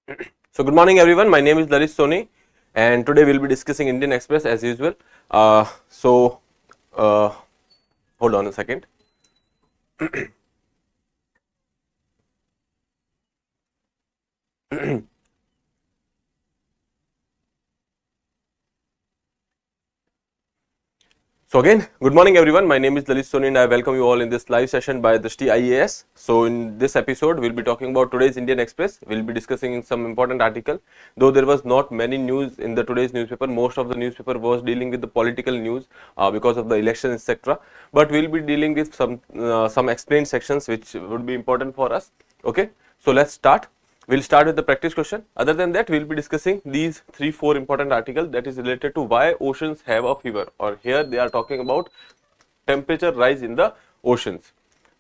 So good morning everyone, my name is Lalit Soni and today we will be discussing Indian Express as usual. Uh, Hold on a second. So again, good morning everyone. My name is Lalit Soni and I welcome you all in this live session by Drishti IAS. So in this episode, we'll be talking about today's Indian Express. We'll be discussing some important article. Though there was not many news in the today's newspaper, most of the newspaper was dealing with the political news because of the election, etc. But we'll be dealing with some explained sections which would be important for us. Okay, so let's start. We'll start with the practice question. Other than that, we'll be discussing these 3-4 important articles that is related to why oceans have a fever, or here they are talking about temperature rise in the oceans.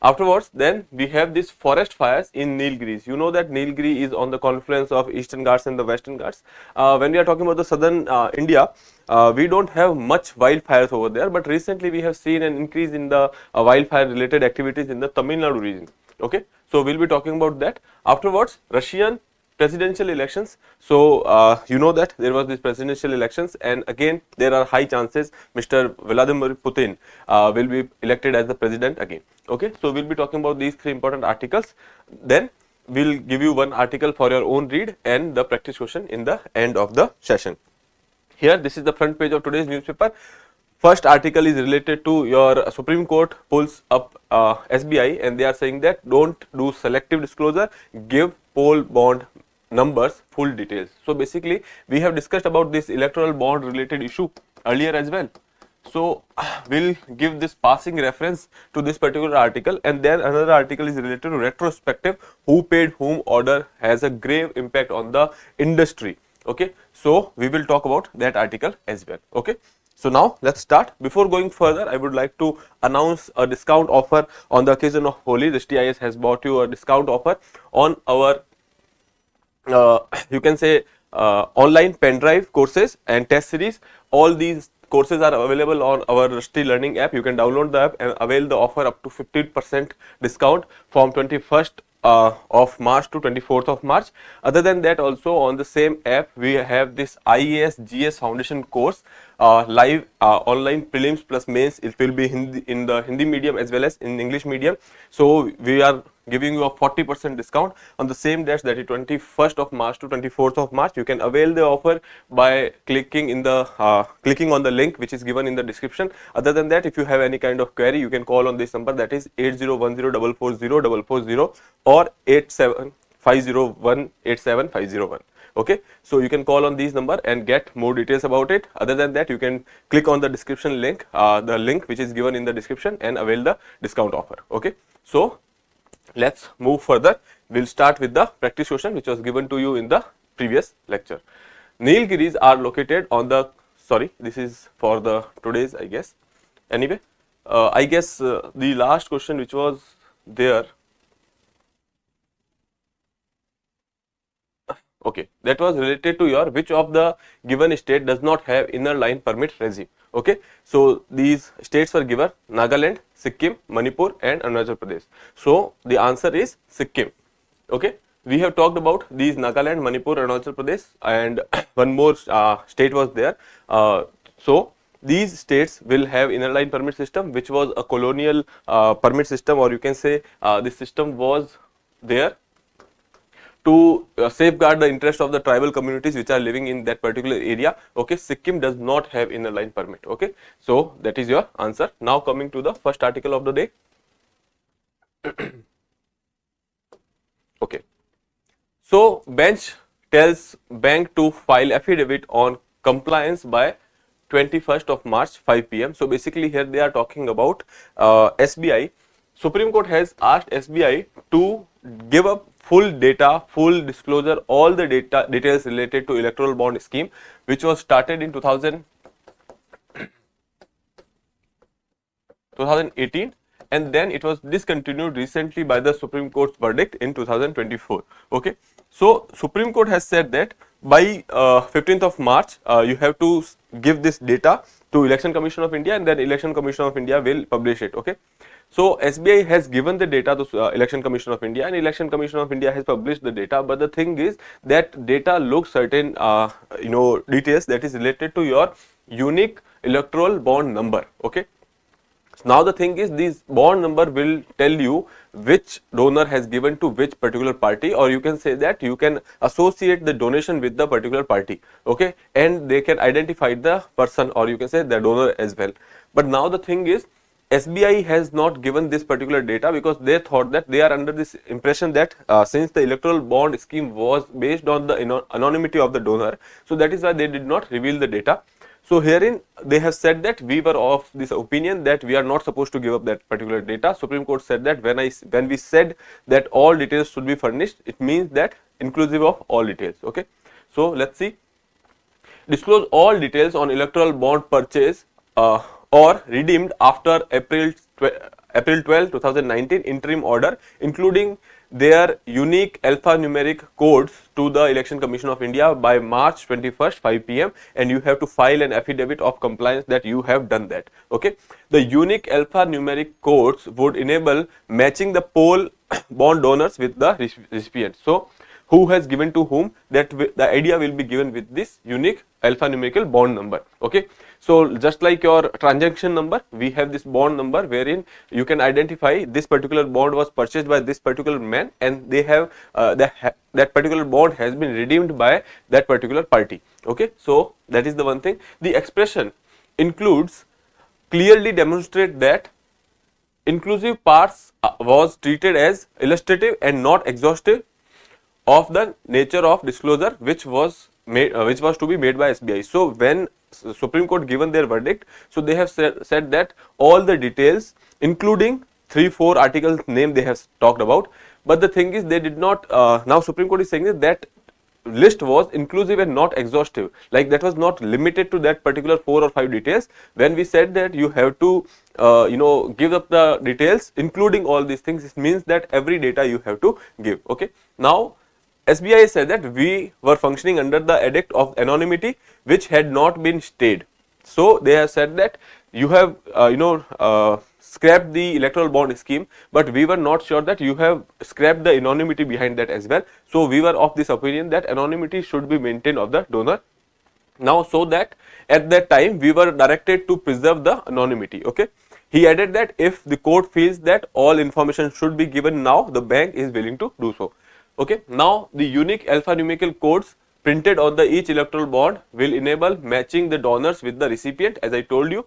Afterwards, then we have these forest fires in Nilgiris. You know that Nilgiri is on the confluence of Eastern Ghats and the Western Ghats. When we are talking about the southern India, we don't have much wildfires over there, but recently we have seen an increase in the wildfire related activities in the Tamil Nadu region. Okay, so we'll be talking about that. Afterwards, Russian presidential elections. So you know that there was this presidential elections, and again there are high chances Mr. Vladimir Putin will be elected as the president again. Okay, so we'll be talking about these 3 important articles. Then we'll give you one article for your own read and the practice question in the end of the session. Here, this is the front page of today's newspaper. First article is related to your Supreme Court pulls up SBI, and they are saying that don't do selective disclosure, give poll bond numbers full details. So basically we have discussed about this electoral bond related issue earlier as well. So we'll give this passing reference to this particular article, and then another article is related to retrospective, who paid whom order has a grave impact on the industry. Okay, so we will talk about that article as well. Okay. So now let's start. Before going further, I would like to announce a discount offer on the occasion of Holi. Drishti IAS has bought you a discount offer on our you can say online pen drive courses and test series. All these courses are available on our Drishti learning app. You can download the app and avail the offer up to 15% discount from 21st of March to 24th of March. Other than that, also on the same app we have this IAS GS foundation course, live online prelims plus mains. It will be in the Hindi medium as well as in English medium. So we are giving you a 40% discount on the same dash, that is 21st of March to 24th of March. You can avail the offer by clicking in the clicking on the link which is given in the description. Other than that, if you have any kind of query, you can call on this number, that is 8010440440 or 8750187501. Okay, so you can call on these number and get more details about it. Other than that, you can click on the description link, the link which is given in the description, and avail the discount offer. Okay, so let's move further. We'll start with the practice question which was given to you in the previous lecture. Nilgiris are located on the, sorry, this is for the today's, I guess. Anyway, I guess the last question which was there, okay, that was related to your which of the given state does not have inner line permit regime. Okay, so these states were given: Nagaland, Sikkim, Manipur and Arunachal Pradesh. So the answer is Sikkim. Okay, we have talked about these Nagaland, Manipur, Arunachal Pradesh, and one more state was there. So these states will have inner line permit system, which was a colonial permit system, or you can say this system was there to safeguard the interest of the tribal communities which are living in that particular area. Okay, Sikkim does not have inner line permit. Okay, so that is your answer. Now coming to the first article of the day. Okay, so bench tells bank to file affidavit on compliance by 21st of March 5 p.m. So basically here they are talking about SBI. Supreme Court has asked SBI to give up full data, full disclosure, all the details related to electoral bond scheme, which was started in 2018, and then it was discontinued recently by the Supreme Court's verdict in 2024. Okay, so Supreme Court has said that by 15th of March you have to give this data to Election Commission of India, and then Election Commission of India will publish it. Okay. So SBI has given the data to Election Commission of India, and Election Commission of India has published the data. But the thing is that data looks certain details that is related to your unique electoral bond number. Okay. Now the thing is, this bond number will tell you which donor has given to which particular party, or you can say that you can associate the donation with the particular party. Okay, and they can identify the person, or you can say the donor as well. But now the thing is, SBI has not given this particular data because they thought that they are under this impression that since the electoral bond scheme was based on the anonymity of the donor, so that is why they did not reveal the data. So herein they have said that we were of this opinion that we are not supposed to give up that particular data. Supreme Court said that when we said that all details should be furnished, it means that inclusive of all details. Okay. So let's see. Disclose all details on electoral bond purchase or redeemed after April 12, 2019 interim order, including their unique alphanumeric codes to the Election Commission of India by March 21st 5 p.m. and you have to file an affidavit of compliance that you have done that. Okay. The unique alphanumeric codes would enable matching the poll bond donors with the recipients. So who has given to whom, that the idea will be given with this unique alphanumerical bond number. Okay. So just like your transaction number, we have this bond number wherein you can identify this particular bond was purchased by this particular man, and they have that particular bond has been redeemed by that particular party. Okay. So that is the one thing. The expression includes clearly demonstrate that inclusive parts was treated as illustrative and not exhaustive of the nature of disclosure which was to be made by SBI. So when Supreme Court given their verdict, so they have said that all the details, including 3-4 articles name they have talked about, but the thing is they did not. Now Supreme Court is saying that list was inclusive and not exhaustive, like that was not limited to that particular 4 or 5 details. When we said that you have to give up the details including all these things, it means that every data you have to give. Okay. Now SBI said that we were functioning under the edict of anonymity which had not been stayed. So they have said that you have scrapped the electoral bond scheme, but we were not sure that you have scrapped the anonymity behind that as well. So we were of this opinion that anonymity should be maintained of the donor. Now so that at that time we were directed to preserve the anonymity. Okay. He added that if the court feels that all information should be given now, the bank is willing to do so. Okay. Now the unique alphanumerical codes printed on the each electoral bond will enable matching the donors with the recipient, as I told you.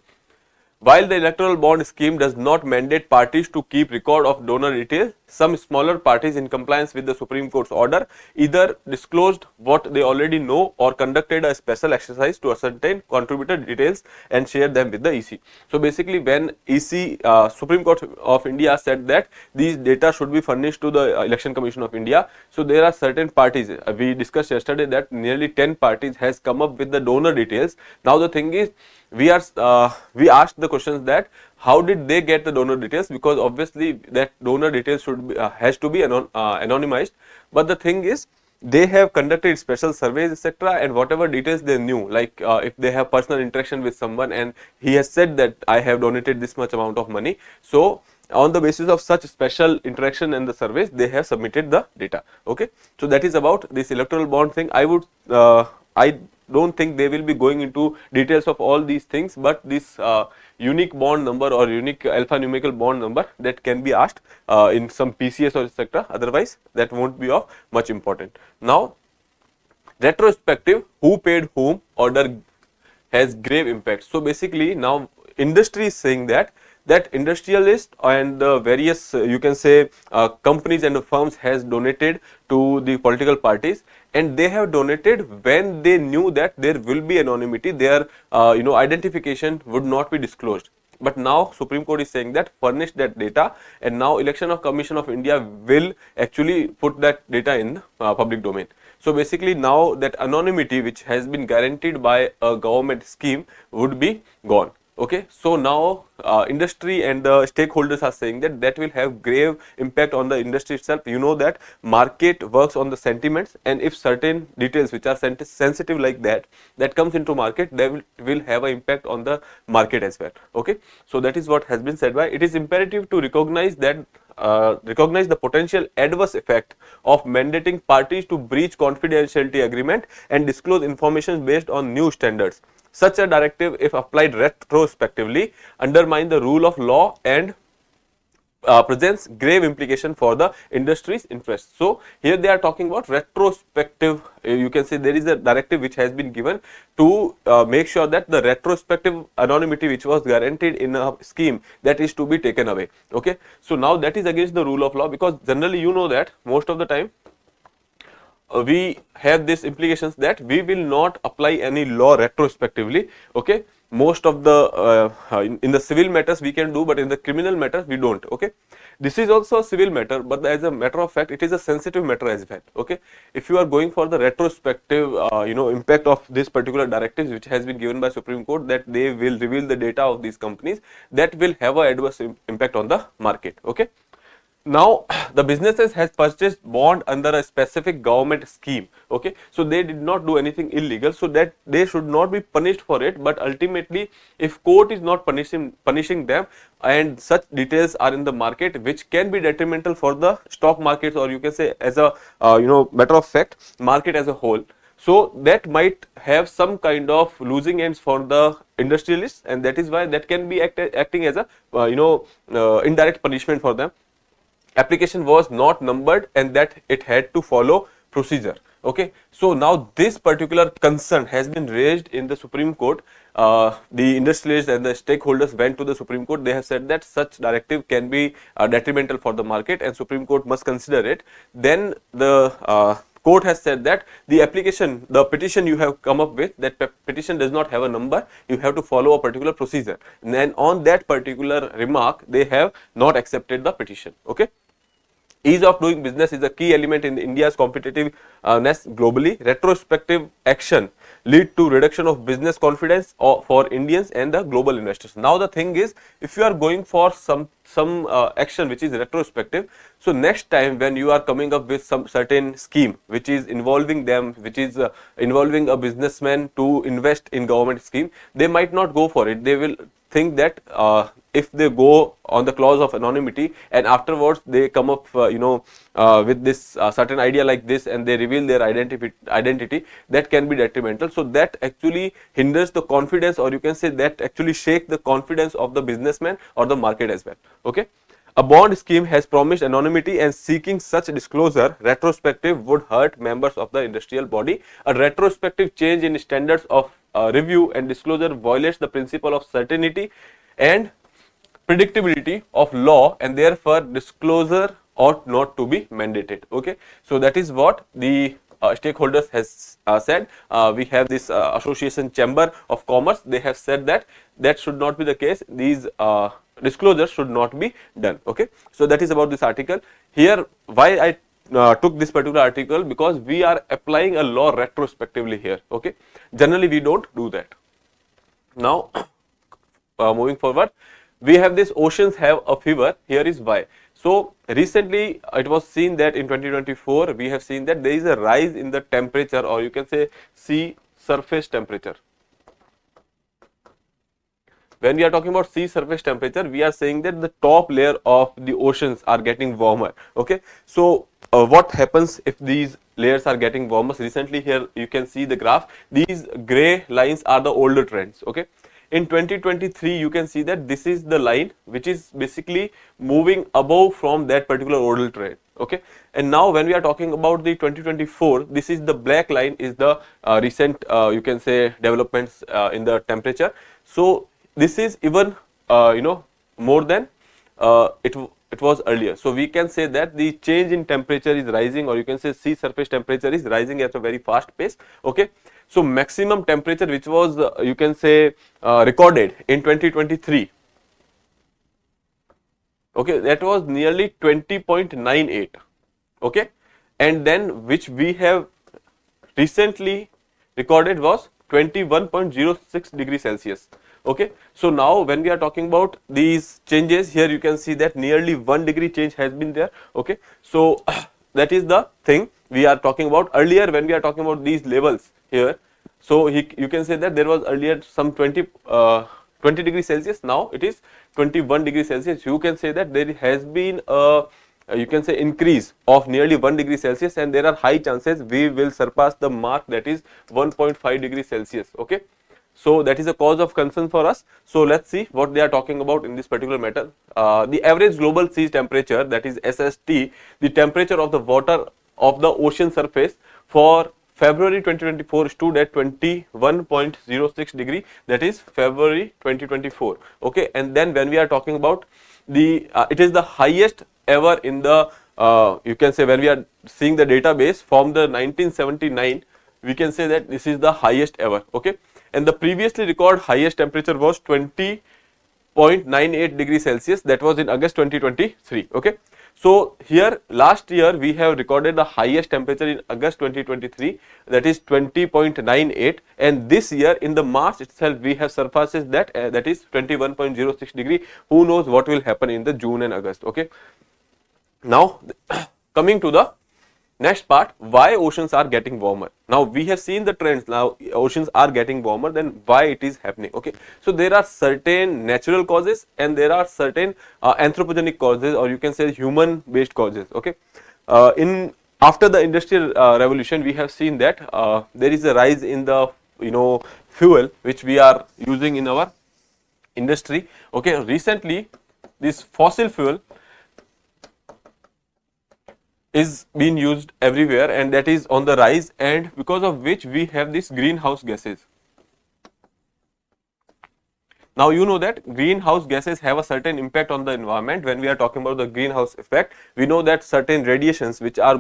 While the electoral bond scheme does not mandate parties to keep record of donor details, some smaller parties in compliance with the Supreme Court's order either disclosed what they already know or conducted a special exercise to ascertain contributor details and share them with the EC. So basically when EC, Supreme Court of India said that these data should be furnished to the Election Commission of India, so there are certain parties, we discussed yesterday that nearly 10 parties has come up with the donor details. Now the thing is, we asked the questions that how did they get the donor details, because obviously that donor details should be, has to be anonymized, but the thing is they have conducted special surveys etc., and whatever details they knew, like if they have personal interaction with someone and he has said that I have donated this much amount of money, so on the basis of such special interaction and the surveys they have submitted the data. Okay. So that is about this electoral bond thing. I don't think they will be going into details of all these things, but this unique bond number or unique alphanumerical bond number, that can be asked in some PCS or etc., otherwise that won't be of much important. Now retrospective who paid whom order has grave impact. So basically now industry is saying that industrialists and the various you can say companies and firms has donated to the political parties, and they have donated when they knew that there will be anonymity, their identification would not be disclosed. But now Supreme Court is saying that furnish that data, and now Election Commission of India will actually put that data in public domain. So basically now that anonymity which has been guaranteed by a government scheme would be gone. Okay, so now industry and the stakeholders are saying that that will have grave impact on the industry itself. You know that market works on the sentiments, and if certain details which are sensitive like that comes into market, they will have an impact on the market as well. Okay, so that is what has been said by. It is imperative to recognize that recognize the potential adverse effect of mandating parties to breach confidentiality agreement and disclose information based on new standards. Such a directive, if applied retrospectively, undermine the rule of law and presents grave implication for the industry's interests. So here they are talking about retrospective. You can say there is a directive which has been given to make sure that the retrospective anonymity which was guaranteed in a scheme, that is to be taken away. Okay, so now that is against the rule of law, because generally you know that most of the time we have this implications that we will not apply any law retrospectively. Okay, most of the in the civil matters we can do, but in the criminal matters we don't. Okay, this is also a civil matter, but as a matter of fact it is a sensitive matter as well. Okay, if you are going for the retrospective impact of this particular directives which has been given by Supreme Court, that they will reveal the data of these companies, that will have a adverse impact on the market. Okay, now the businesses has purchased bond under a specific government scheme. Okay, so they did not do anything illegal, so that they should not be punished for it. But ultimately, if court is not punishing them, and such details are in the market which can be detrimental for the stock markets, or you can say as a matter of fact market as a whole, so that might have some kind of losing ends for the industrialists, and that is why that can be acting as a indirect punishment for them. Application was not numbered and that it had to follow procedure. Okay, so now this particular concern has been raised in the Supreme Court. The industrialists and the stakeholders went to the Supreme Court. They have said that such directive can be detrimental for the market and Supreme Court must consider it. Then the court has said that the application, the petition you have come up with, that petition does not have a number, you have to follow a particular procedure. And then on that particular remark, they have not accepted the petition. Okay. Ease of doing business is a key element in India's competitiveness globally. Retrospective action lead to reduction of business confidence for Indians and the global investors. Now the thing is, if you are going for some action which is retrospective, so next time when you are coming up with some certain scheme which is involving them, which is involving a businessman to invest in government scheme, they might not go for it. They will think that if they go on the clause of anonymity and afterwards they come up with this certain idea like this and they reveal their identity, that can be detrimental. So that actually hinders the confidence, or you can say that actually shake the confidence of the businessman or the market as well. Okay, a bond scheme has promised anonymity and seeking such disclosure retrospective would hurt members of the industrial body. A retrospective change in standards of review and disclosure violates the principle of certainty and predictability of law, and therefore disclosure ought not to be mandated. Okay, so that is what the stakeholders has said. We have this association chamber of commerce. They have said that that should not be the case. These disclosures should not be done. Okay, so that is about this article. Here why I took this particular article, because we are applying a law retrospectively here. Okay, generally we don't do that. Now moving forward, we have this oceans have a fever. Here is why. So recently it was seen that in 2024 we have seen that there is a rise in the temperature, or you can say sea surface temperature. When we are talking about sea surface temperature, we are saying that the top layer of the oceans are getting warmer. Okay, so what happens if these layers are getting warmer? Recently here you can see the graph. These gray lines are the older trends. Okay, in 2023 you can see that this is the line which is basically moving above from that particular older trend. Okay, and now when we are talking about the 2024, this is the black line, is the recent you can say developments in the temperature. So this is even more than it was earlier. So we can say that the change in temperature is rising, or you can say sea surface temperature is rising at a very fast pace. Okay, so maximum temperature which was you can say recorded in 2023, okay, that was nearly 20.98. okay, and then which we have recently recorded was 21.06 degrees Celsius. Okay, so now when we are talking about these changes, here you can see that nearly 1 degree change has been there. Okay, so that is the thing we are talking about. Earlier when we are talking about these levels here, so you can say that there was earlier some 20 degrees Celsius, now it is 21 degrees Celsius. You can say that there has been a you can say increase of nearly 1 degree Celsius, and there are high chances we will surpass the mark, that is 1.5 degrees Celsius. Okay, so that is a cause of concern for us. So let's see what they are talking about in this particular matter. The average global sea temperature, that is SST, the temperature of the water of the ocean surface for February 2024 stood at 21.06 degree, that is February 2024. Okay, and then when we are talking about the it is the highest ever in the you can say when we are seeing the database from the 1979, we can say that this is the highest ever. Okay, and the previously recorded highest temperature was 20.98 degrees Celsius, that was in August 2023. Okay, so here last year we have recorded the highest temperature in August 2023, that is 20.98, and this year in the March itself we have surpasses that, that is 21.06 degree. Who knows what will happen in the June and August. Okay, now coming to the next part, why oceans are getting warmer. Now we have seen the trends, now oceans are getting warmer, then why it is happening. Okay, so there are certain natural causes and there are certain anthropogenic causes, or you can say human based causes. Okay, in after the industrial revolution, we have seen that there is a rise in the fuel which we are using in our industry. Okay, recently this fossil fuel is being used everywhere, and that is on the rise, and because of which we have these greenhouse gases. Now you know that greenhouse gases have a certain impact on the environment. When we are talking about the greenhouse effect, we know that certain radiations which are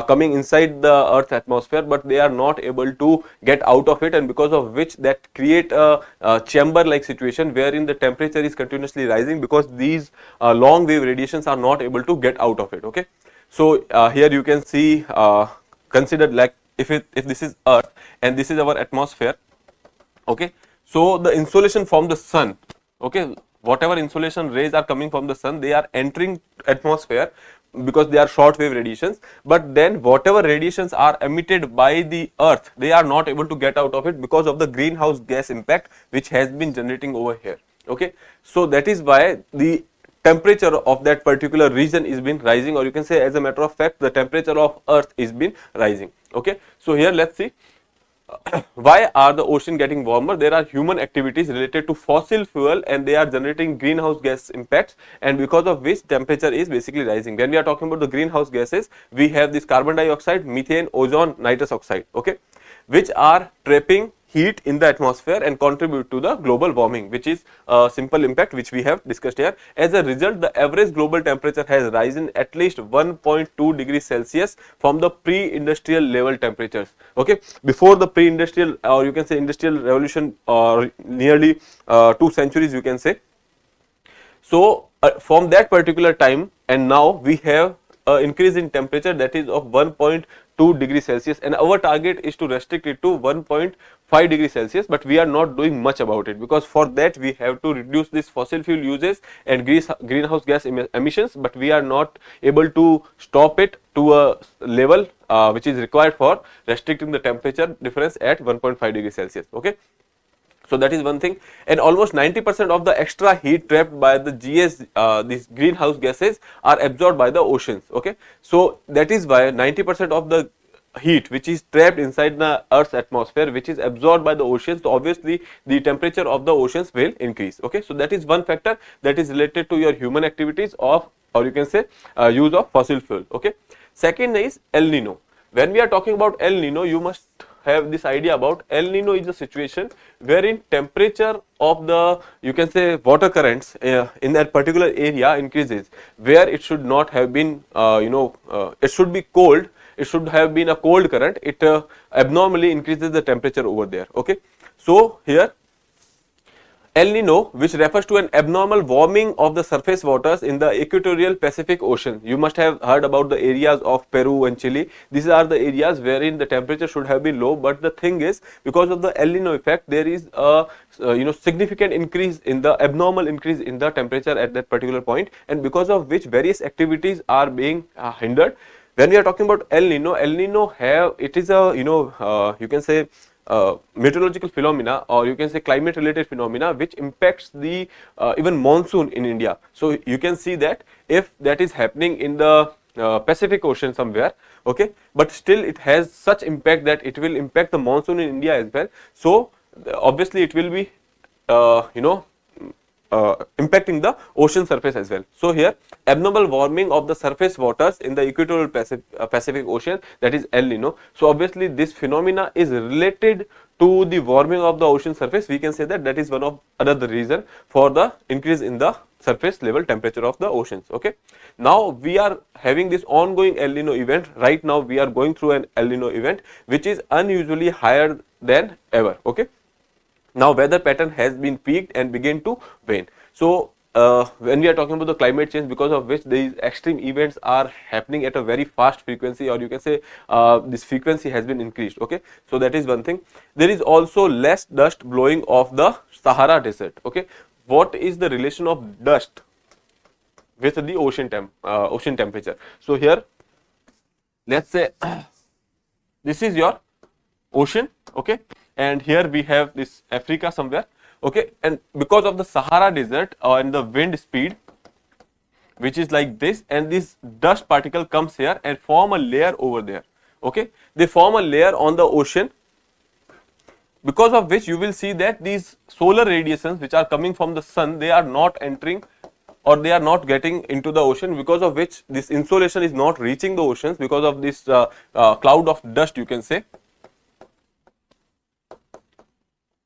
coming inside the Earth's atmosphere, but they are not able to get out of it, and because of which that create a chamber like situation wherein the temperature is continuously rising, because these long wave radiations are not able to get out of it. Okay, so here you can see considered like if this is Earth and this is our atmosphere. Okay, so the insolation from the sun, okay, whatever insolation rays are coming from the sun, they are entering atmosphere because they are short wave radiations, but then whatever radiations are emitted by the Earth, they are not able to get out of it because of the greenhouse gas impact which has been generating over here. Okay, so that is why the temperature of that particular region is been rising, or you can say as a matter of fact the temperature of Earth is been rising. Okay, so here let's see why are the ocean getting warmer. There are human activities related to fossil fuel and they are generating greenhouse gas impacts, and because of which temperature is basically rising. When we are talking about the greenhouse gases, we have this carbon dioxide, methane, ozone, nitrous oxide, okay, which are trapping heat in the atmosphere and contribute to the global warming, which is a simple impact which we have discussed here. As a result, the average global temperature has risen at least 1.2 degrees Celsius from the pre-industrial level temperatures. Okay, before the pre-industrial, or you can say industrial revolution, or nearly 2 centuries you can say. So from that particular time and now we have increase in temperature that is of 1.2 degrees Celsius, and our target is to restrict it to 1.5 degrees Celsius, but we are not doing much about it, because for that we have to reduce this fossil fuel uses and greenhouse gas emissions, but we are not able to stop it to a level which is required for restricting the temperature difference at 1.5 degrees Celsius. Okay, so that is one thing, and almost 90% of the extra heat trapped by the these greenhouse gases are absorbed by the oceans. Okay, so that is why 90% of the heat which is trapped inside the Earth's atmosphere, which is absorbed by the oceans, so obviously the temperature of the oceans will increase. Okay, so that is one factor that is related to your human activities of, or you can say use of fossil fuel. Okay, second is El Nino. When we are talking about El Nino, you must have this idea about El Nino is a situation wherein temperature of the, you can say, water currents in that particular area increases, where it should not have been it should be cold, it should have been a cold current, it abnormally increases the temperature over there. Okay, so here El Nino, which refers to an abnormal warming of the surface waters in the equatorial Pacific Ocean. You must have heard about the areas of Peru and Chile. These are the areas wherein the temperature should have been low, but the thing is, because of the El Nino effect, there is a significant increase in the abnormal increase in the temperature at that particular point, and because of which various activities are being hindered. When we are talking about El Nino it is a you can say meteorological phenomena, or you can say climate related phenomena, which impacts the even monsoon in India. So you can see that if that is happening in the Pacific Ocean somewhere, okay, but still it has such impact that it will impact the monsoon in India as well. So obviously it will be impacting the ocean surface as well. So here, abnormal warming of the surface waters in the equatorial Pacific Ocean, that is El Nino. So obviously this phenomena is related to the warming of the ocean surface. We can say that that is one of another reason for the increase in the surface level temperature of the oceans. Okay, now we are having this ongoing El Nino event. Right now we are going through an El Nino event which is unusually higher than ever. Okay, now weather pattern has been peaked and begin to wane. So when we are talking about the climate change, because of which these extreme events are happening at a very fast frequency, or you can say this frequency has been increased. Okay, so that is one thing. There is also less dust blowing off the Sahara desert. Okay, what is the relation of dust with the ocean temperature? So here, let's say this is your ocean, okay, and here we have this Africa somewhere, okay, and because of the Sahara desert and the wind speed which is like this, and this dust particle comes here and form a layer over there. Okay, they form a layer on the ocean, because of which you will see that these solar radiations which are coming from the sun, they are not entering or they are not getting into the ocean, because of which this insolation is not reaching the oceans because of this cloud of dust, you can say,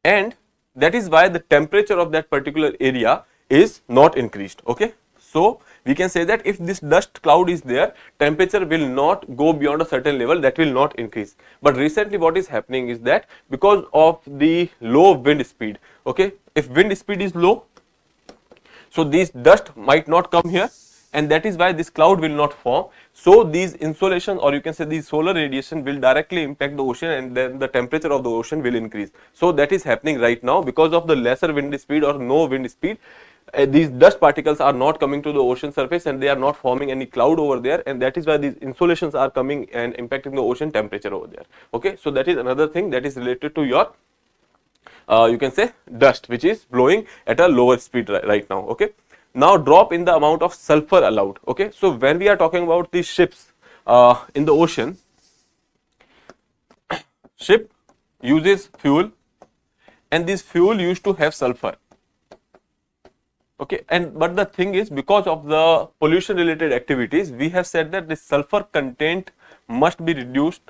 and that is why the temperature of that particular area is not increased. Okay, so we can say that if this dust cloud is there, temperature will not go beyond a certain level, that will not increase. But recently what is happening is that because of the low wind speed, okay, if wind speed is low, so this dust might not come here, and that is why this cloud will not form. So these insolation, or you can say these solar radiation, will directly impact the ocean, and then the temperature of the ocean will increase. So that is happening right now because of the lesser wind speed or no wind speed. These dust particles are not coming to the ocean surface and they are not forming any cloud over there, and that is why these insolations are coming and impacting the ocean temperature over there. Okay, so that is another thing that is related to your you can say dust which is blowing at a lower speed right now. Okay, now drop in the amount of sulfur allowed. Okay, so when we are talking about the ships in the ocean, ship uses fuel, and this fuel used to have sulfur. Okay, and but the thing is, because of the pollution related activities, we have said that the sulfur content must be reduced.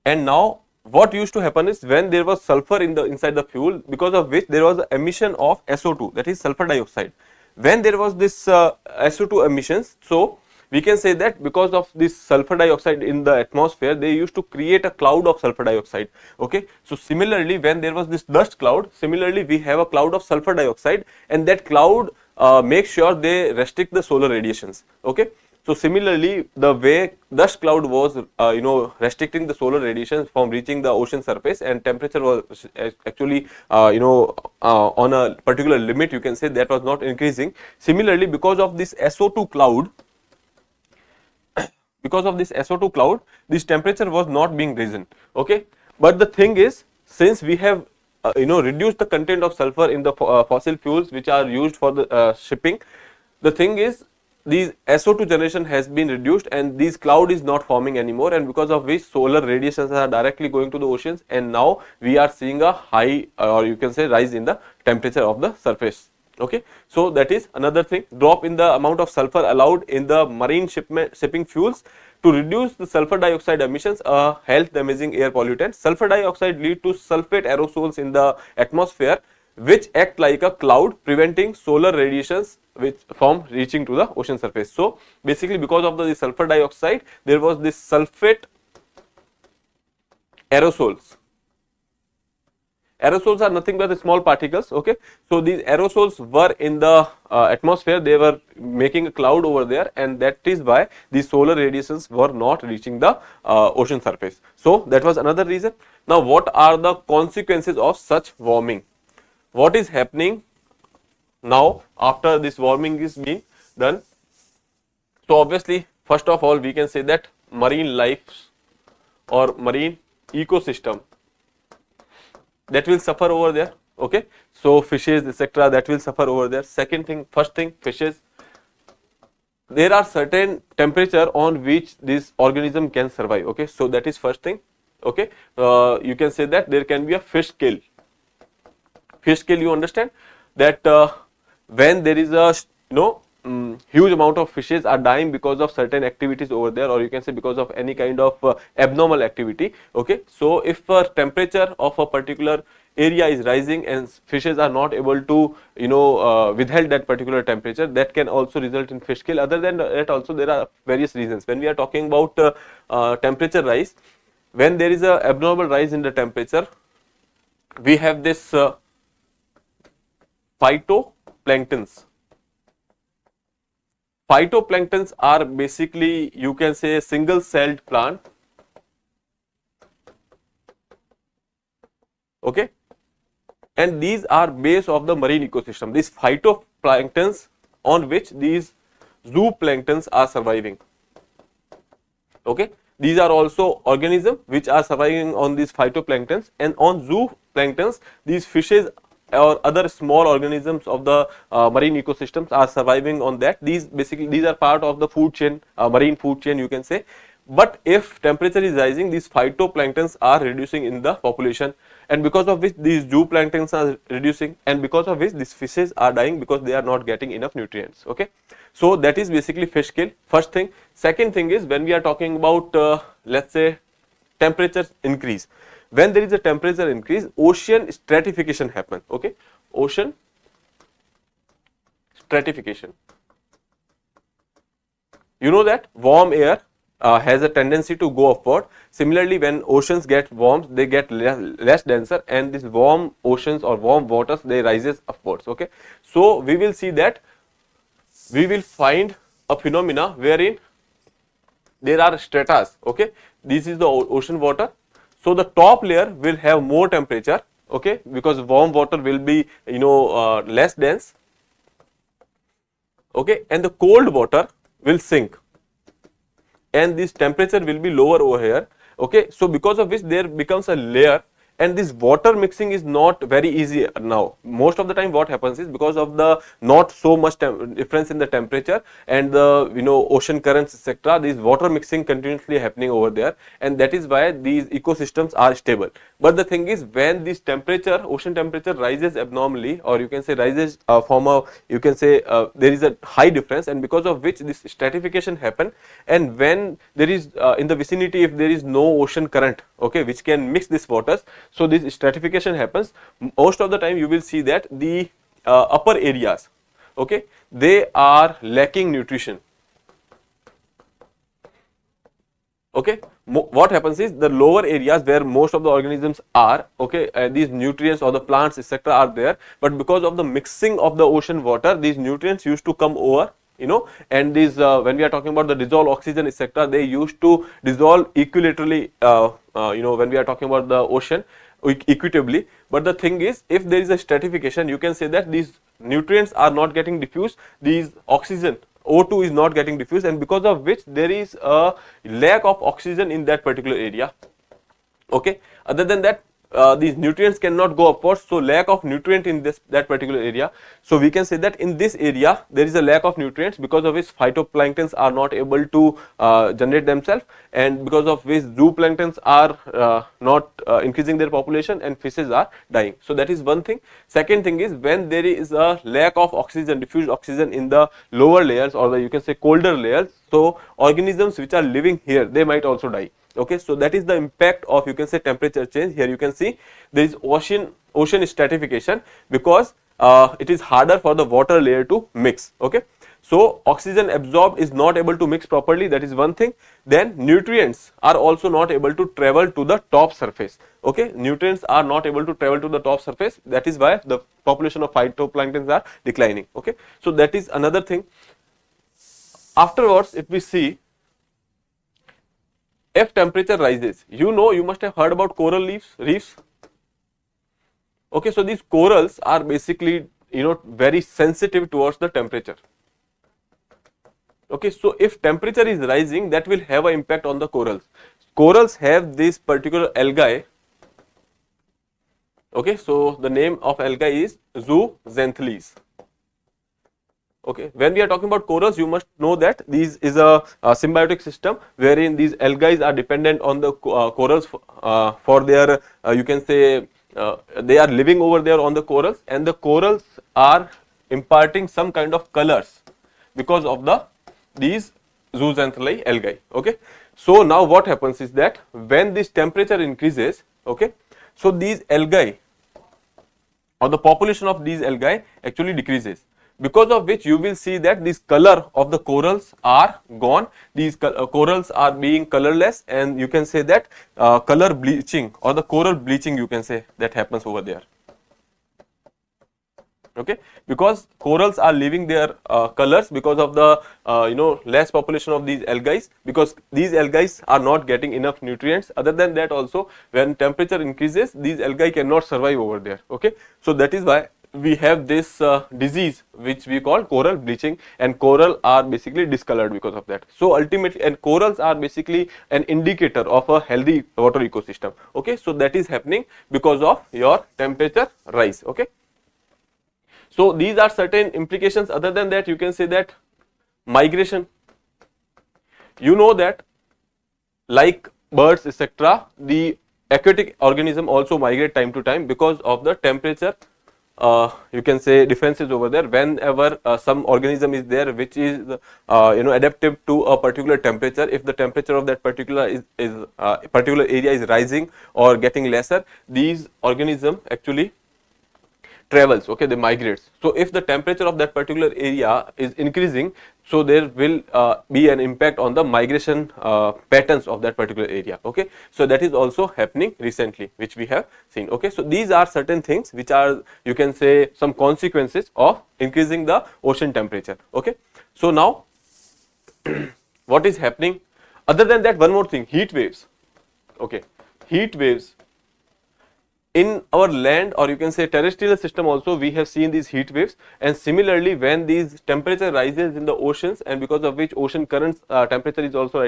And now what used to happen is, when there was sulfur in the inside the fuel, because of which there was emission of SO2, that is sulfur dioxide. When there was this SO2 emissions, so we can say that because of this sulfur dioxide in the atmosphere, they used to create a cloud of sulfur dioxide. Okay, so similarly, when there was this dust cloud, similarly we have a cloud of sulfur dioxide, and that cloud makes sure they restrict the solar radiations. Okay, so similarly, the way dust cloud was restricting the solar radiations from reaching the ocean surface, and temperature was actually on a particular limit, you can say, that was not increasing. Similarly, because of this SO2 cloud, this temperature was not being risen. Okay, but the thing is, since we have reduced the content of sulfur in the fossil fuels which are used for the shipping, the thing is, these SO2 generation has been reduced and this cloud is not forming anymore, and because of which solar radiations are directly going to the oceans, and now we are seeing a high, or you can say rise in the temperature of the surface. Okay, so that is another thing. Drop in the amount of sulfur allowed in the marine shipping fuels to reduce the sulfur dioxide emissions, a health damaging air pollutant. Sulfur dioxide lead to sulfate aerosols in the atmosphere, which act like a cloud, preventing solar radiations from reaching to the ocean surface. So basically, because of the sulfur dioxide, there was this sulfate aerosols Aerosols are nothing but the small particles. Okay, so these aerosols were in the atmosphere, they were making a cloud over there, and that is why these solar radiations were not reaching the ocean surface. So that was another reason. Now what are the consequences of such warming? What is happening now after this warming is being done? So obviously, first of all, we can say that marine life or marine ecosystem, that will suffer over there. Okay, so fishes, etc., that will suffer over there. Second thing, first thing, fishes, there are certain temperature on which this organism can survive. Okay, so that is first thing. Okay, you can say that there can be a fish kill. Fish kill, you understand that when there is a huge amount of fishes are dying because of certain activities over there, or you can say because of any kind of abnormal activity. Okay, so if temperature of a particular area is rising and fishes are not able to withhold that particular temperature, that can also result in fish kill. Other than that also there are various reasons. When we are talking about temperature rise, when there is a abnormal rise in the temperature, we have this phytoplanktons. Phytoplanktons are basically, you can say, a single celled plant. Okay, and these are base of the marine ecosystem. These phytoplanktons on which these zooplanktons are surviving. Okay, these are also organisms which are surviving on these phytoplanktons, and on zooplanktons, these fishes or other small organisms of the marine ecosystems are surviving on that. These are part of the food chain, marine food chain, you can say. But if temperature is rising, these phytoplanktons are reducing in the population, and because of which these zooplanktons are reducing, and because of which these fishes are dying because they are not getting enough nutrients. Okay, so that is basically fish kill, first thing. Second thing is, when we are talking about let's say temperature increase, when there is a temperature increase, ocean stratification happen. Okay, ocean stratification, you know that warm air has a tendency to go upward. Similarly, when oceans get warm, they get less denser, and these warm oceans or warm waters, they rises upwards. Okay, so we will see that we will find a phenomena wherein there are stratas. Okay, this is the ocean water. So the top layer will have more temperature. Okay, because warm water will be less dense. Okay, and the cold water will sink, and this temperature will be lower over here. Okay, so because of which there becomes a layer, and this water mixing is not very easy now. Most of the time what happens is, because of the not so much difference in the temperature and the ocean currents, etc., this water mixing continuously happening over there, and that is why these ecosystems are stable. But the thing is, when this temperature, ocean temperature rises abnormally, or you can say rises from a, you can say there is a high difference, and because of which this stratification happen, and when there is in the vicinity, if there is no ocean current, okay, which can mix these waters, so this stratification happens. Most of the time you will see that the upper areas, okay, they are lacking nutrition. Okay, what happens is, the lower areas where most of the organisms are, okay, these nutrients or the plants, etc., are there, but because of the mixing of the ocean water, these nutrients used to come over, and these when we are talking about the dissolved oxygen, etc., they used to dissolve equilaterally, when we are talking about the ocean, equitably. But the thing is, if there is a stratification, you can say that these nutrients are not getting diffused, these oxygen, O2 is not getting diffused, and because of which there is a lack of oxygen in that particular area. Okay, other than that, these nutrients cannot go upwards, so lack of nutrient in that particular area. So we can say that in this area there is a lack of nutrients, because of which phytoplanktons are not able to generate themselves, and because of which zooplanktons are not increasing their population, and fishes are dying. So that is one thing. Second thing is, when there is a lack of oxygen, diffused oxygen in the lower layers, or the, you can say, colder layers, so organisms which are living here, they might also die. Okay, so that is the impact of, you can say, temperature change. Here you can see there is ocean stratification, because it is harder for the water layer to mix. Okay, So oxygen absorbed is not able to mix properly, that is one thing. Then nutrients are also not able to travel to the top surface. Okay, nutrients are not able to travel to the top surface, that is why the population of phytoplanktons are declining. Okay, so that is another thing. Afterwards, if we see, if temperature rises, you must have heard about coral reefs. Okay, so these corals are basically very sensitive towards the temperature. Okay, so if temperature is rising, that will have an impact on the corals. Corals have this particular algae. Okay, so the name of algae is zooxanthellae. Okay, when we are talking about corals, you must know that this is a symbiotic system wherein these algae are dependent on the corals for their you can say they are living over there on the corals, and the corals are imparting some kind of colors because of these zooxanthellae algae. Okay, so now what happens is that when this temperature increases, okay, so these algae or the population of these algae actually decreases, because of which you will see that this color of the corals are gone. These corals are being colorless, and you can say that color bleaching or the coral bleaching, you can say, that happens over there. Okay, because corals are leaving their colors because of the less population of these algae, because these algae are not getting enough nutrients. Other than that also, when temperature increases, these algae cannot survive over there. Okay, so that is why we have this disease which we call coral bleaching, and coral are basically discolored because of that. So ultimately, and corals are basically an indicator of a healthy water ecosystem. Okay, so that is happening because of your temperature rise. Okay, so these are certain implications. Other than that, you can say that migration, you know that like birds etc., the aquatic organism also migrate time to time because of the temperature you can say differences over there. Whenever some organism is there which is adaptive to a particular temperature, if the temperature of that particular particular area is rising or getting lesser, these organism actually travels. Okay, they migrates. So if the temperature of that particular area is increasing, so there will be an impact on the migration patterns of that particular area. Okay, so that is also happening recently, which we have seen. Okay, so these are certain things which are, you can say, some consequences of increasing the ocean temperature. Okay, so now what is happening? Other than that, one more thing, heat waves. Okay, heat waves in our land, or you can say terrestrial system also, we have seen these heat waves. And similarly, when these temperature rises in the oceans, and because of which ocean currents temperature is also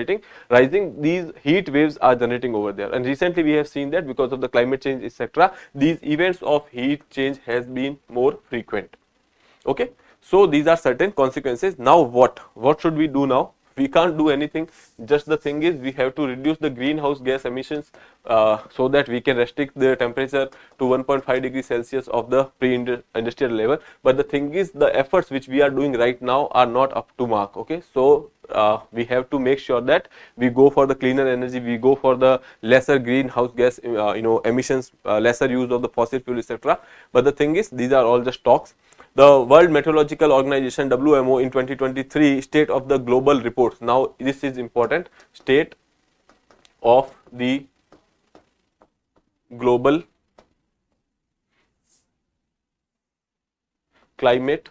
rising, these heat waves are generating over there. And recently we have seen that because of the climate change etc., these events of heat change has been more frequent. Okay, so these are certain consequences. Now what should we do now? We can't do anything. Just the thing is, we have to reduce the greenhouse gas emissions so that we can restrict the temperature to 1.5 degrees Celsius of the pre-industrial level. But the thing is, the efforts which we are doing right now are not up to mark. Okay, so we have to make sure that we go for the cleaner energy, we go for the lesser greenhouse gas emissions, lesser use of the fossil fuel etc. But the thing is, these are all just talks. The World Meteorological Organization WMO in 2023 state of the global reports. Now this is important, state of the global climate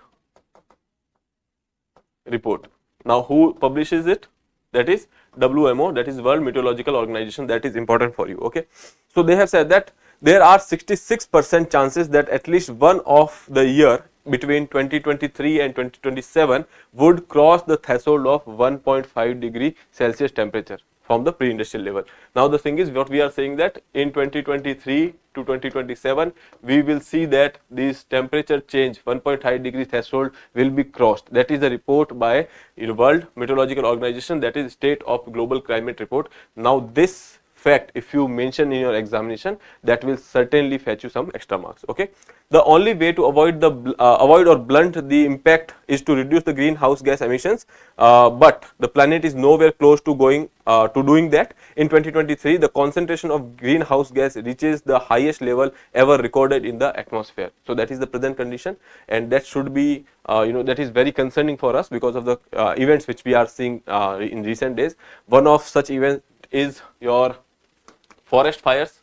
report. Now who publishes it? That is WMO, that is World Meteorological Organization. That is important for you. Okay, so they have said that there are 66% chances that at least one of the year between 2023 and 2027 would cross the threshold of 1.5 degree Celsius temperature from the pre-industrial level. Now the thing is, what we are saying that in 2023 to 2027 we will see that this temperature change 1.5 degree threshold will be crossed. That is a report by World Meteorological Organization, that is State of Global Climate Report. Now this fact if you mention in your examination, that will certainly fetch you some extra marks. Okay, the only way to avoid or blunt the impact is to reduce the greenhouse gas emissions, but the planet is nowhere close to doing that. In 2023, the concentration of greenhouse gas reaches the highest level ever recorded in the atmosphere. So that is the present condition, and that should be that is very concerning for us because of the events which we are seeing in recent days. One of such events is your forest fires.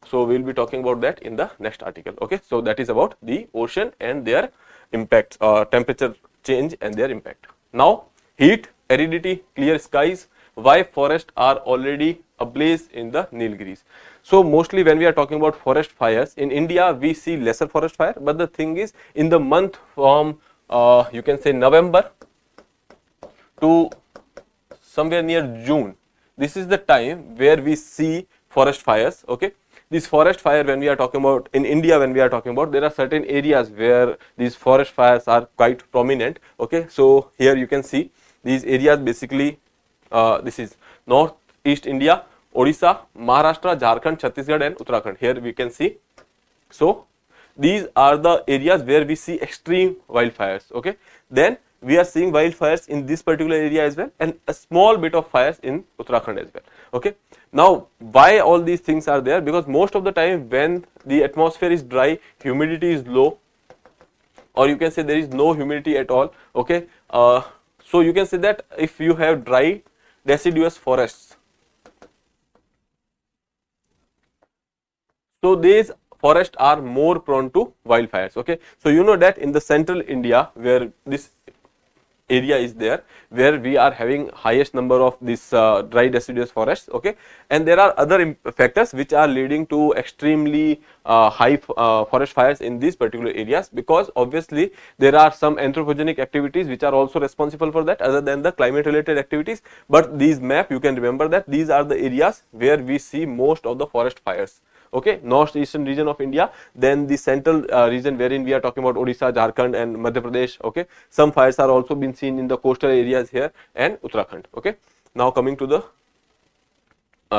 So we will be talking about that in the next article. Okay, so that is about the ocean and their impacts, temperature change and their impact. Now, heat, aridity, clear skies, why forests are already ablaze in the Nilgiris. So mostly when we are talking about forest fires in India, we see lesser forest fire, but the thing is, in the month from you can say November to somewhere near June, this is the time where we see forest fires. Okay, these forest fire, when we are talking about in India, when we are talking about, there are certain areas where these forest fires are quite prominent. Okay, so here you can see these areas. Basically this is northeast India, Odisha, Maharashtra, Jharkhand, Chhattisgarh and Uttarakhand. Here we can see. So these are the areas where we see extreme wildfires. Okay, then we are seeing wildfires in this particular area as well, and a small bit of fires in Uttarakhand as well. Okay, now why all these things are there? Because most of the time when the atmosphere is dry, humidity is low, or you can say there is no humidity at all. Okay, so you can say that if you have dry deciduous forests, so these forests are more prone to wildfires. Okay, so you know that in the central India, where this area is there, where we are having highest number of this dry deciduous forests. Okay, and there are other factors which are leading to extremely high forest fires in these particular areas, because obviously there are some anthropogenic activities which are also responsible for that, other than the climate related activities. But these map, you can remember that these are the areas where we see most of the forest fires. Okay, northeastern region of India, then the central region wherein we are talking about Odisha, Jharkhand and Madhya Pradesh. Okay, some fires are also been seen in the coastal areas here and Uttarakhand. Okay, now coming to the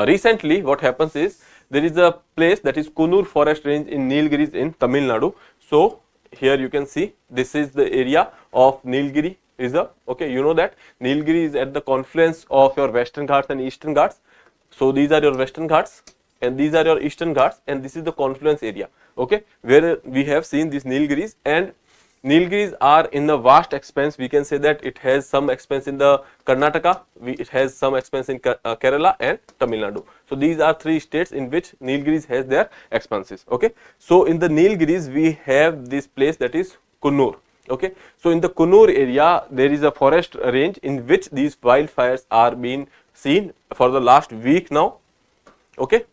recently what happens is, there is a place that is Kunur forest range in Nilgiris in Tamil Nadu. So here you can see this is the area of Nilgiri reserve. Okay, you know that Nilgiri is at the confluence of your western Ghats and eastern Ghats. So these are your western Ghats and these are your eastern Ghats, and this is the confluence area. Okay, where we have seen these Nilgiris, and Nilgiris are in the vast expanse. We can say that it has some expanse in the Karnataka, it has some expanse in Kerala and Tamil Nadu. So these are three states in which Nilgiris has their expanses. Okay, so in the Nilgiris we have this place that is Kunnur. Okay, so in the Kunnur area there is a forest range in which these wildfires are being seen for the last week now. Okay,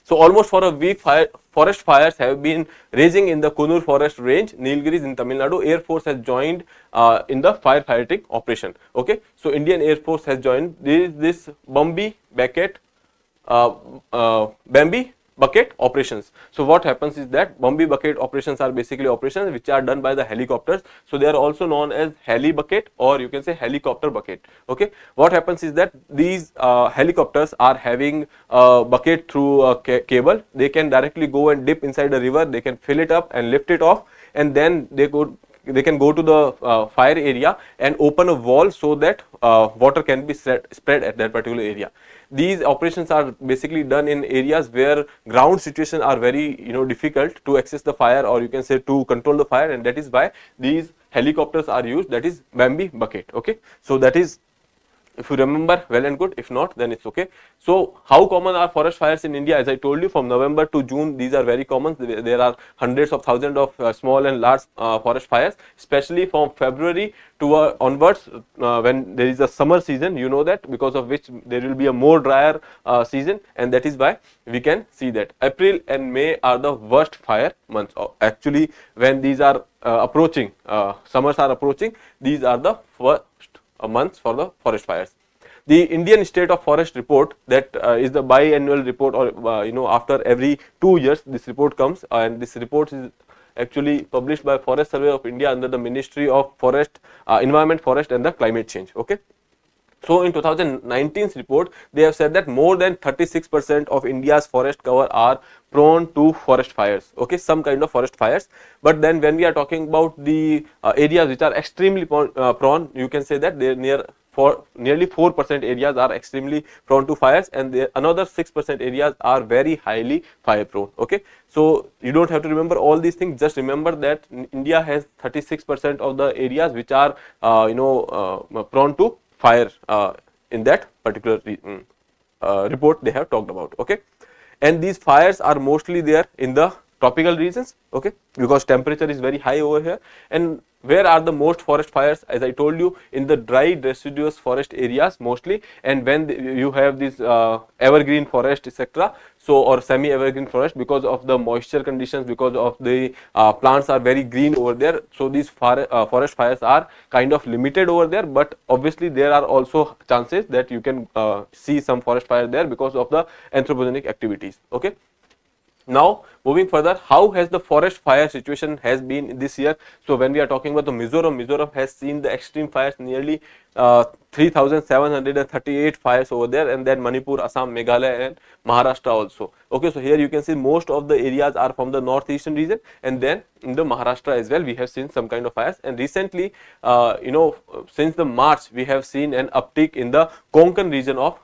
so almost for a week forest fires have been raging in the Kunnur forest range, Nilgiris in Tamil Nadu. Air Force has joined in the firefighting operation. Okay, so Indian Air Force has joined. There is this Bambi bucket operations. So what happens is that Bambi bucket operations are basically operations which are done by the helicopters. So they are also known as heli bucket, or you can say helicopter bucket. Okay, what happens is that these helicopters are having a bucket through a cable. They can directly go and dip inside a river, they can fill it up and lift it off, and then they can go to the fire area and open a wall so that water can be spread at that particular area. These operations are basically done in areas where ground situations are very difficult to access the fire, or you can say to control the fire, and that is why these helicopters are used, that is Bambi bucket. Okay, so that is, if you remember, well and good. If not, then it's okay. So how common are forest fires in India? As I told you, from November to June these are very common. There are hundreds of thousands of small and large forest fires, especially from February to onwards when there is a summer season, you know that, because of which there will be a more drier season, and that is why we can see that April and May are the worst fire months. Actually, when these are approaching, summers are approaching, these are the worst months for the forest fires. The Indian State of Forest report, that is the biannual report, or after every 2 years this report comes, and this report is actually published by Forest Survey of India under the Ministry of Forest, Environment, Forest and the Climate Change. Okay, So in 2019's report, they have said that more than 36% of India's forest cover are prone to forest fires, okay, some kind of forest fires. But then when we are talking about the areas which are extremely prone, you can say that they nearly 4% areas are extremely prone to fires, and another 6% areas are very highly fire prone, okay. So you don't have to remember all these things, just remember that India has 36% of the areas which are prone to fire in that particular report they have talked about, okay. And these fires are mostly there in the tropical regions, okay, because temperature is very high over here. And where are the most forest fires? As I told you, in the dry deciduous forest areas mostly, and when you have this evergreen forest, etc., so or semi evergreen forest, because of the moisture conditions, because of the plants are very green over there, so these forest fires are kind of limited over there. But obviously there are also chances that you can see some forest fire there because of the anthropogenic activities, okay. Now moving further, how has the forest fire situation has been this year? So when we are talking about the Mizoram has seen the extreme fires, nearly 3,738 fires over there, and then Manipur, Assam, Meghalaya and Maharashtra also, okay. So here you can see most of the areas are from the northeastern region, and then in the Maharashtra as well we have seen some kind of fires. And recently since the March we have seen an uptick in the Konkan region of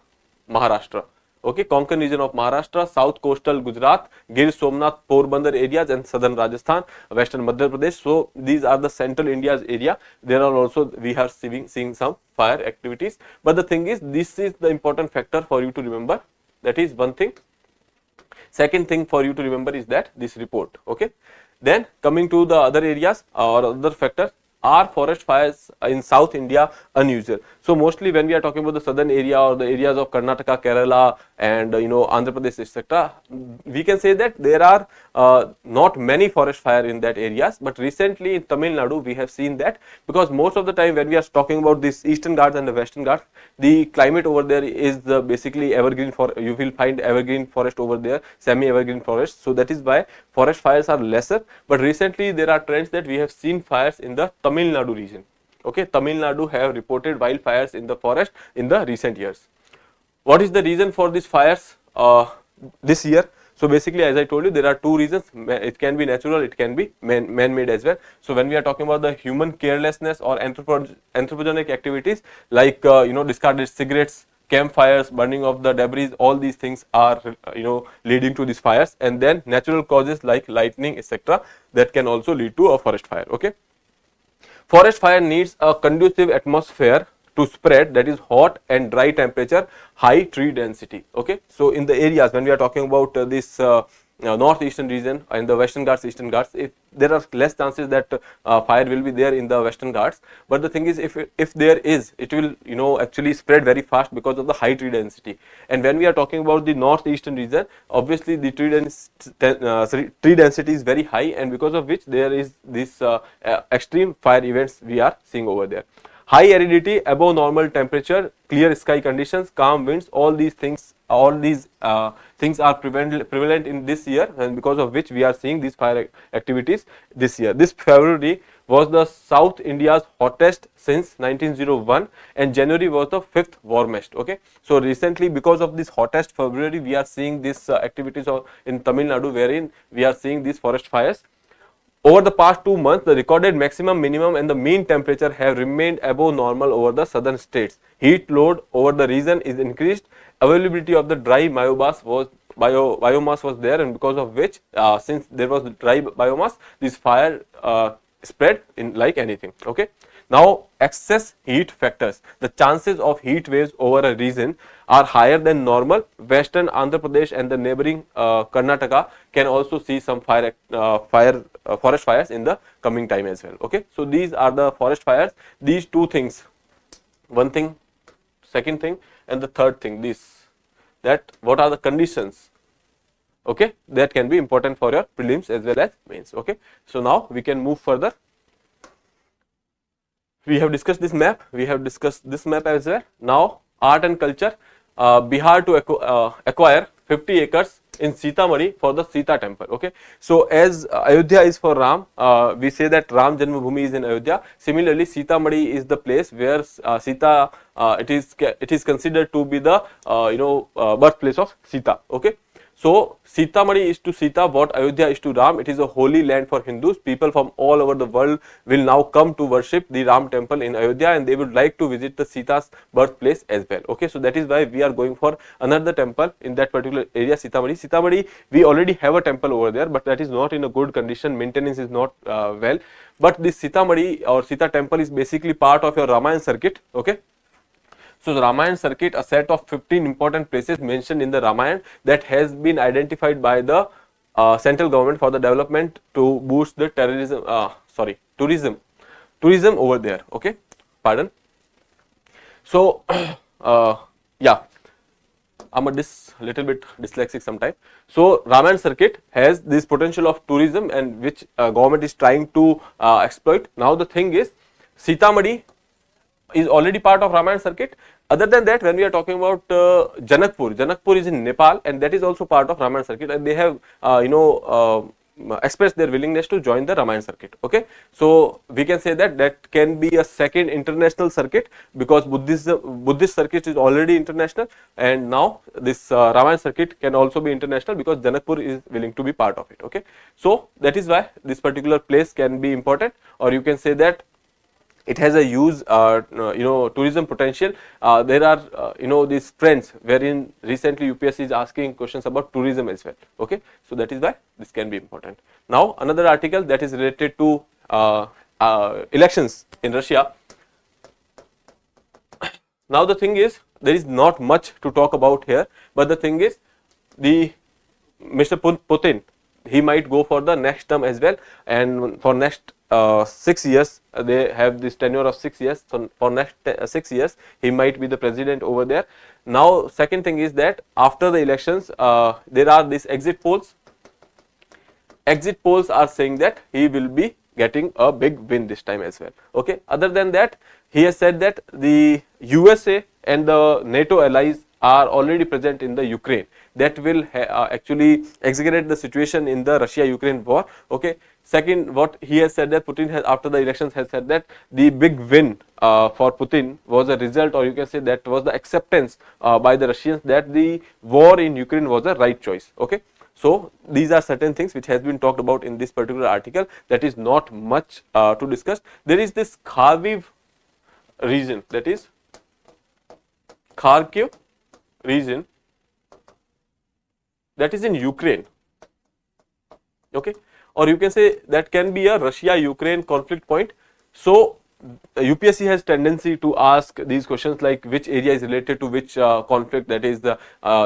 Maharashtra, okay, Konkan region of Maharashtra, south coastal Gujarat, Gir Somnath, Porbandar areas and southern Rajasthan, western Madhya Pradesh. So these are the central India's area. There are also we are seeing some fire activities. But the thing is, this is the important factor for you to remember. That is one thing. Second thing for you to remember is that this report, okay. Then coming to the other areas or other factors, are forest fires in South India unusual? So mostly when we are talking about the southern area or the areas of Karnataka, Kerala and Andhra Pradesh, etc., we can say that there are not many forest fire in that areas. But recently in Tamil Nadu we have seen that, because most of the time when we are talking about this eastern Ghats and the western Ghats, the climate over there is basically evergreen. You will find evergreen forest over there, semi evergreen forest. So that is why forest fires are lesser. But recently there are trends that we have seen fires in the Tamil Nadu region, okay. Tamil Nadu have reported wildfires in the forest in the recent years. What is the reason for these fires this year? So basically, as I told you, there are two reasons. It can be natural, it can be man-made as well. So when we are talking about the human carelessness or anthropogenic activities, like discarded cigarettes, campfires, burning of the debris, all these things are leading to these fires. And then natural causes like lightning, etc., that can also lead to a forest fire, okay. Forest fire needs a conducive atmosphere to spread, that is hot and dry temperature, high tree density, okay. So in the areas when we are talking about this northeastern region and the western Ghats, eastern Ghats, if there are less chances that fire will be there in the western Ghats. But the thing is, if there is, it will actually spread very fast because of the high tree density. And when we are talking about the northeastern region, obviously the tree density is very high, and because of which there is this extreme fire events we are seeing over there. High aridity, above normal temperature, clear sky conditions, calm winds, all these things are prevalent in this year, and because of which we are seeing these fire activities this year. This February was the South India's hottest since 1901, and January was the 5th warmest, okay. So recently, because of this hottest February, we are seeing these activities in Tamil Nadu, wherein we are seeing these forest fires. Over the past 2 months, the recorded maximum, minimum and the mean temperature have remained above normal over the southern states. Heat load over the region is increased. Availability of the dry biomass was there, and because of which, since there was dry biomass, this fire spread in like anything, okay. Now, excess heat factors. The chances of heat waves over a region are higher than normal. Western Andhra Pradesh and the neighboring Karnataka can also see some forest fires in the coming time as well, okay. So these are the forest fires. These two things, one thing, second thing, and the third thing, that what are the conditions, okay, that can be important for your prelims as well as mains, okay. So now we can move further. We have discussed this map, as well. Now art and culture. Bihar to acquire 50 acres in Sitamarhi for the Sita temple. Okay, so as Ayodhya is for Ram, we say that Ram Janmabhoomi is in Ayodhya. Similarly, Sitamarhi is the place where Sita, it is considered to be the birthplace of Sita. Okay. So Sitamarhi is to Sita what Ayodhya is to Ram. It is a holy land for Hindus. People from all over the world will now come to worship the Ram temple in Ayodhya, and they would like to visit the Sita's birthplace as well. Okay, so that is why we are going for another temple in that particular area, Sitamarhi. Sitamarhi, we already have a temple over there, but that is not in a good condition. Maintenance is not well. But this Sitamarhi or Sita temple is basically part of your Ramayana circuit. Okay. So the Ramayana circuit, a set of 15 important places mentioned in the Ramayana that has been identified by the central government for the development to boost the tourism over there. Okay, pardon. So yeah, I'm a little bit dyslexic sometimes. So Ramayana circuit has this potential of tourism, and which government is trying to exploit. Now the thing is, Sitamarhi is already part of Ramayana circuit. Other than that, when we are talking about Janakpur is in Nepal, and that is also part of Ramayana circuit, and they have expressed their willingness to join the Ramayana circuit. Okay, so we can say that that can be a second international circuit, because Buddhist circuit is already international, and now this Ramayana circuit can also be international because Janakpur is willing to be part of it. Okay, so that is why this particular place can be important, or you can say that it has a huge tourism potential. There are these trends wherein recently UPSC is asking questions about tourism as well. Okay, so that is why this can be important. Now another article that is related to elections in Russia. Now the thing is, there is not much to talk about here, but the thing is, the Mr. Putin, he might go for the next term as well, and for next 6 years, they have this tenure of 6 years. So for next 6 years, he might be the president over there. Now, second thing is that after the elections, there are these exit polls. Exit polls are saying that he will be getting a big win this time as well. Okay. Other than that, he has said that the USA and the NATO allies are already present in the Ukraine. That will actually exaggerate the situation in the Russia-Ukraine war. Okay. Second, what he has said that Putin has, after the elections, has said that the big win for Putin was a result, or you can say that was the acceptance by the Russians that the war in Ukraine was the right choice. Okay. So these are certain things which has been talked about in this particular article. That is not much to discuss. There is this Kharkiv region, that is Kharkiv region, that is in Ukraine. Okay, or you can say that can be a Russia-Ukraine conflict point. So UPSC has tendency to ask these questions like which area is related to which conflict, that is the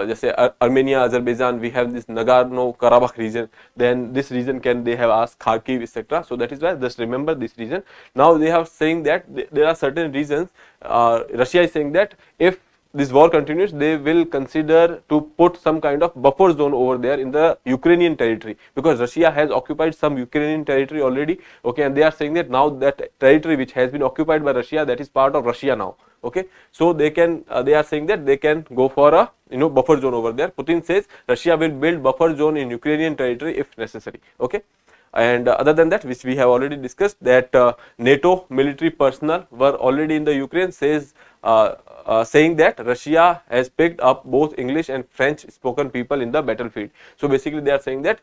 just say Armenia, Azerbaijan, we have this Nagorno-Karabakh region, then this region can they have asked Kharkiv, etc. So that is why just remember this region. Now they are saying that there are certain reasons, Russia is saying that if this war continues, they will consider to put some kind of buffer zone over there in the Ukrainian territory, because Russia has occupied some Ukrainian territory already. Okay, and they are saying that now that territory which has been occupied by Russia, that is part of Russia now. Okay, so they can they are saying that they can go for a buffer zone over there. Putin says Russia will build buffer zone in Ukrainian territory if necessary. Okay. And other than that, which we have already discussed, that NATO military personnel were already in the Ukraine, says saying that Russia has picked up both English and French spoken people in the battlefield. So basically they are saying that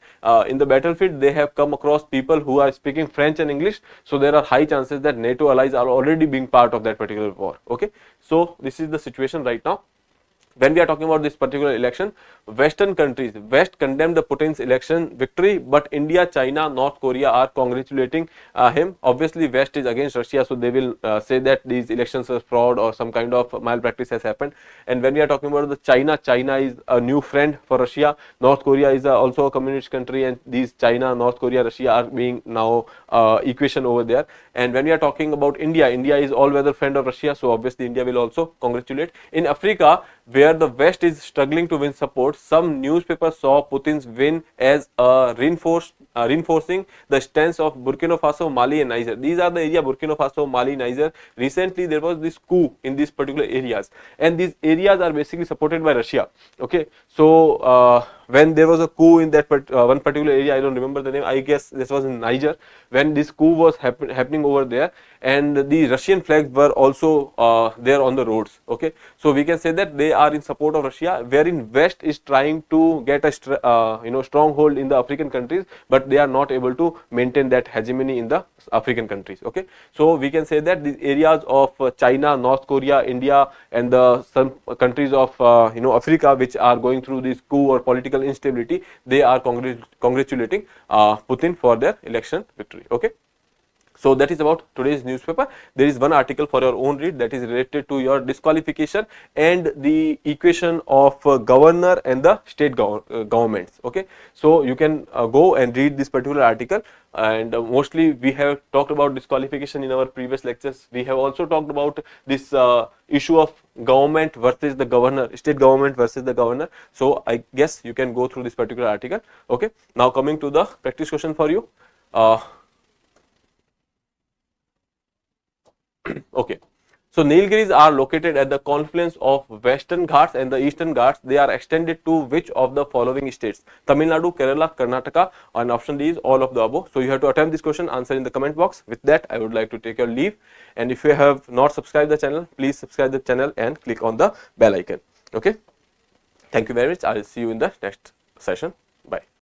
in the battlefield they have come across people who are speaking French and English. So there are high chances that NATO allies are already being part of that particular war. Okay, so this is the situation right now. When we are talking about this particular election, Western countries, West condemned the Putin's election victory, but India, China, North Korea are congratulating him. Obviously, West is against Russia, so they will say that these elections are fraud or some kind of malpractice has happened. And when we are talking about the China, China is a new friend for Russia. North Korea is also a communist country, and these China, North Korea, Russia are being now equation over there. And when we are talking about India, India is all-weather friend of Russia, so obviously India will also congratulate. In Africa, where the West is struggling to win support, some newspapers saw Putin's win as reinforcing the stance of Burkina Faso, Mali and Niger. These are the area Burkina Faso, Mali, Niger. Recently there was this coup in these particular areas, and these areas are basically supported by Russia. Okay, so when there was a coup in that one particular area, I don't remember the name, I guess this was in Niger, when this coup was happening over there, and the Russian flags were also there on the roads. Okay, so we can say that they are in support of Russia, wherein West is trying to get a stronghold in the African countries, but they are not able to maintain that hegemony in the African countries. Okay, so we can say that these areas of China, North Korea, India, and the some countries of Africa, which are going through this coup or political instability, they are congratulating Putin for their election victory. Okay. So that is about today's newspaper. There is one article for your own read that is related to your disqualification and the equation of governor and the state governments. Okay, so you can go and read this particular article, and mostly we have talked about disqualification in our previous lectures. We have also talked about this issue of government versus the governor, state government versus the governor. So I guess you can go through this particular article. Okay, now coming to the practice question for you. Okay, so Nilgiris are located at the confluence of Western Ghats and the Eastern Ghats. They are extended to which of the following states? Tamil Nadu, Kerala, Karnataka, and option D is all of the above. So you have to attempt this question, answer in the comment box. With that, I would like to take your leave, and if you have not subscribed the channel, please subscribe the channel and click on the bell icon. Okay, thank you very much. I will see you in the next session. Bye.